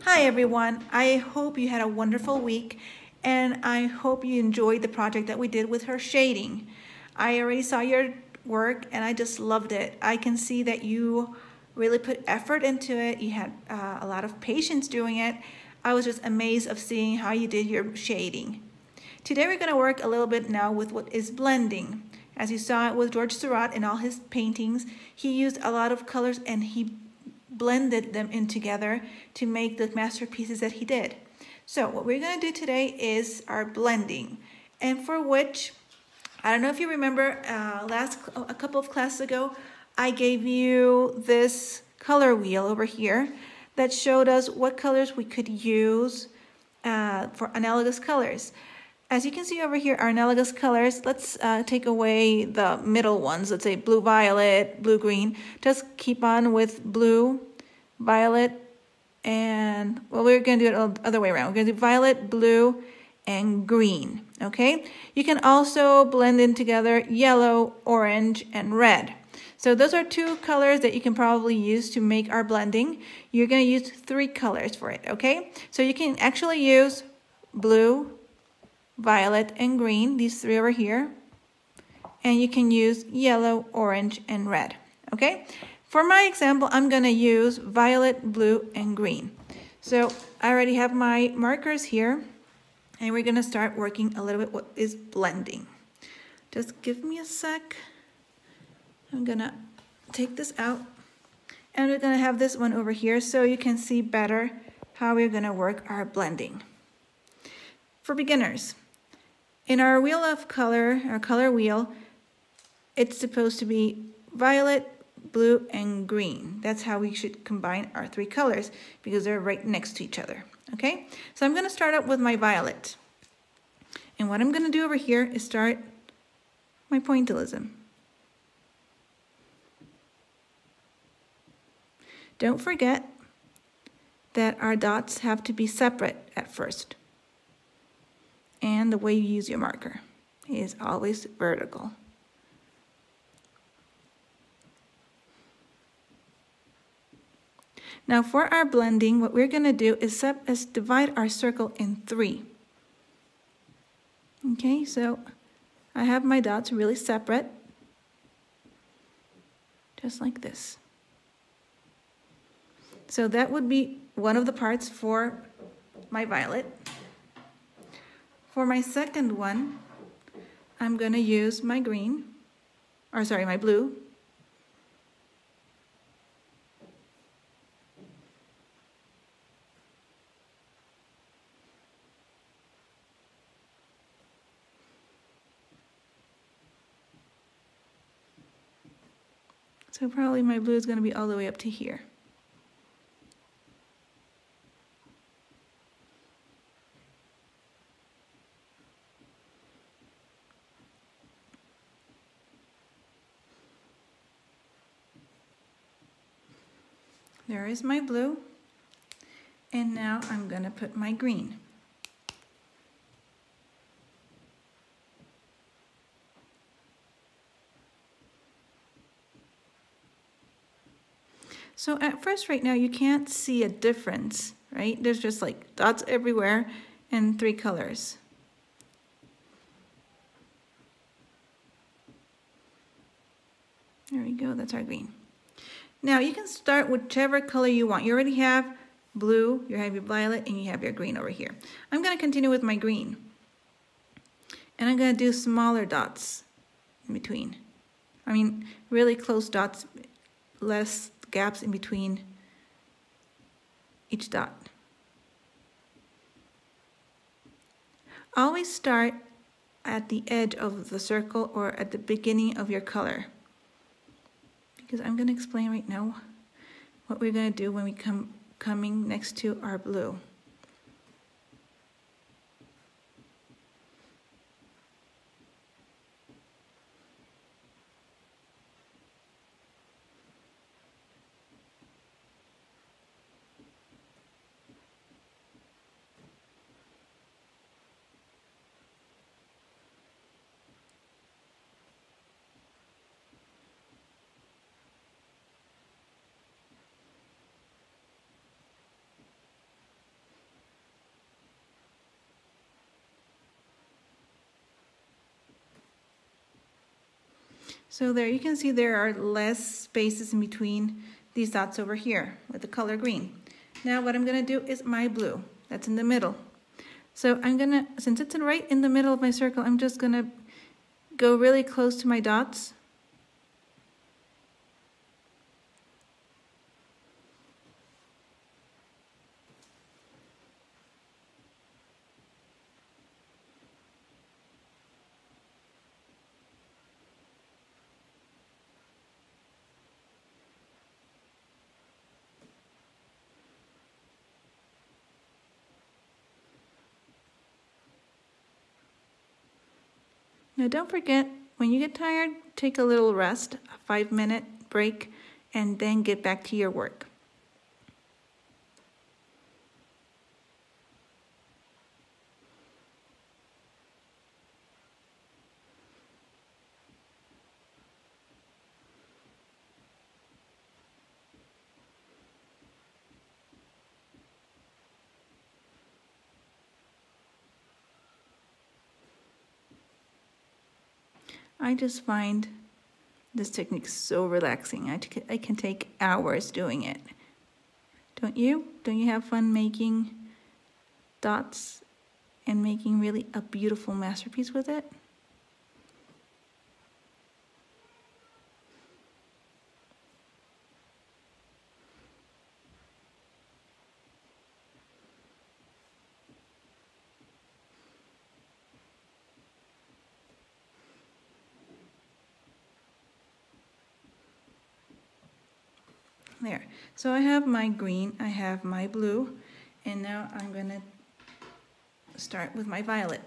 Hi everyone, I hope you had a wonderful week and I hope you enjoyed the project that we did with her shading. I already saw your work and I just loved it. I can see that you really put effort into it. You had a lot of patience doing it. I was just amazed of seeing how you did your shading. Today we're going to work a little bit now with what is blending. As you saw it with George Seurat in all his paintings, he used a lot of colors and he blended them in together to make the masterpieces that he did. So what we're going to do today is our blending, and for which, I don't know if you remember, a couple of classes ago, I gave you this color wheel over here that showed us what colors we could use for analogous colors. As you can see over here, our analogous colors, let's take away the middle ones. Let's say blue, violet, blue, green. Just keep on with blue, violet, and, well, we're going to do it the other way around. We're going to do violet, blue, and green, okay? You can also blend in together yellow, orange, and red. So those are two colors that you can probably use to make our blending. You're going to use 3 colors for it, okay? So you can actually use blue, violet, and green, these 3 over here, and you can use yellow, orange, and red, okay? For my example, I'm going to use violet, blue, and green. So I already have my markers here, and we're going to start working a little bit what is blending. Just give me a sec. I'm going to take this out, and we're going to have this one over here so you can see better how we're going to work our blending. For beginners, in our wheel of color, our color wheel, it's supposed to be violet, blue, and green. That's how we should combine our 3 colors because they're right next to each other, okay? So I'm going to start out with my violet. And what I'm going to do over here is start my pointillism. Don't forget that our dots have to be separate at first. And the way you use your marker is always vertical. Now for our blending, what we're going to do is divide our circle in 3. Okay, so I have my dots really separate, just like this. So that would be one of the parts for my violet. For my second one, I'm going to use my green, or sorry, my blue. So probably my blue is going to be all the way up to here. There is my blue, and now I'm going to put my green. So at first right now you can't see a difference, right? There's just like dots everywhere and 3 colors. There we go, that's our green. Now you can start whichever color you want. You already have blue, you have your violet, and you have your green over here. I'm going to continue with my green. And I'm going to do smaller dots in between. I mean, really close dots, less gaps in between each dot. Always start at the edge of the circle or at the beginning of your color, because I'm going to explain right now what we're going to do when we coming next to our blue. So there you can see there are less spaces in between these dots over here with the color green. Now what I'm going to do is my blue. That's in the middle. So I'm going to, since it's right in the middle of my circle, I'm just going to go really close to my dots. Now don't forget, when you get tired, take a little rest, a 5-minute break, and then get back to your work. I just find this technique so relaxing. I can take hours doing it. Don't you? Don't you have fun making dots and making really a beautiful masterpiece with it? There. So I have my green, I have my blue, and now I'm going to start with my violet.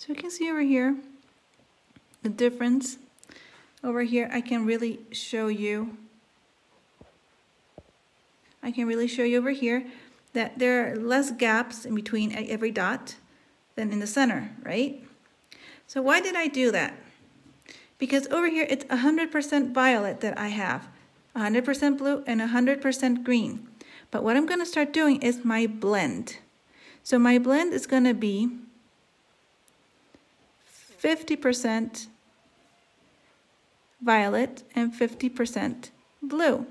So you can see over here the difference. Over here I can really show you over here that there are less gaps in between every dot than in the center, right? So why did I do that? Because over here it's 100% violet that I have, 100% blue and 100% green. But what I'm going to start doing is my blend. So my blend is going to be 50% violet and 50% blue.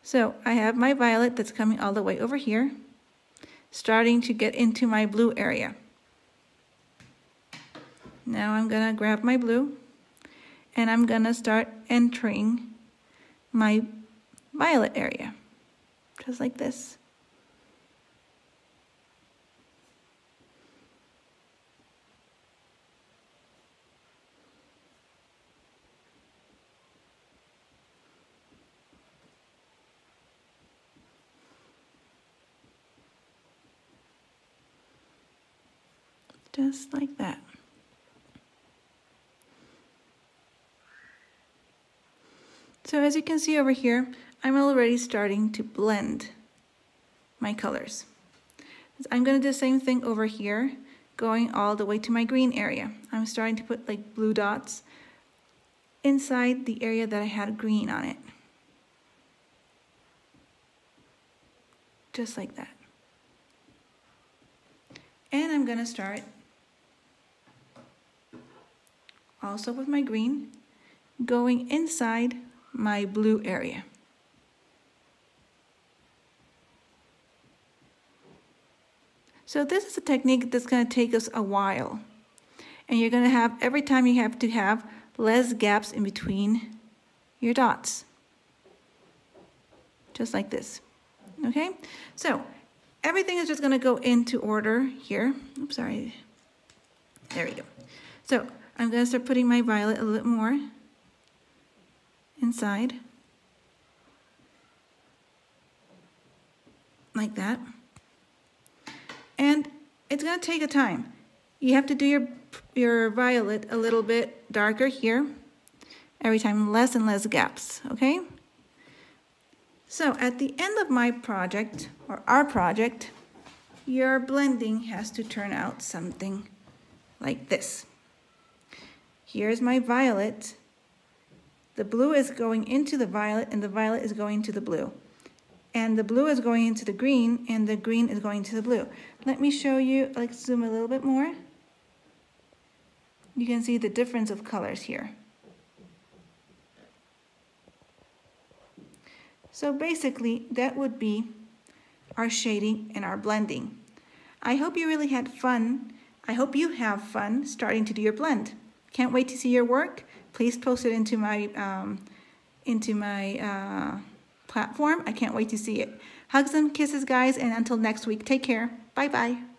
So I have my violet that's coming all the way over here, starting to get into my blue area. Now I'm going to grab my blue and I'm going to start entering my violet area, just like this. Just like that. So as you can see over here, I'm already starting to blend my colors. I'm going to do the same thing over here, going all the way to my green area. I'm starting to put like blue dots inside the area that I had green on it. Just like that. And I'm going to start also with my green, going inside my blue area. So this is a technique that's going to take us a while. And you're going to have, every time you have to have less gaps in between your dots. Just like this. Okay? So everything is just going to go into order here. Oops, sorry. There we go. So I'm going to start putting my violet a little bit more inside. Like that. And it's going to take a time. You have to do your violet a little bit darker here. Every time, less and less gaps, okay? So at the end of my project, or our project, your blending has to turn out something like this. Here's my violet. The blue is going into the violet, and the violet is going to the blue. And the blue is going into the green, and the green is going to the blue. Let me show you, let's zoom a little bit more. You can see the difference of colors here. So basically, that would be our shading and our blending. I hope you really had fun. I hope you have fun starting to do your blend. Can't wait to see your work. Please post it into my platform. I can't wait to see it. Hugs and kisses, guys, and until next week, take care. Bye-bye.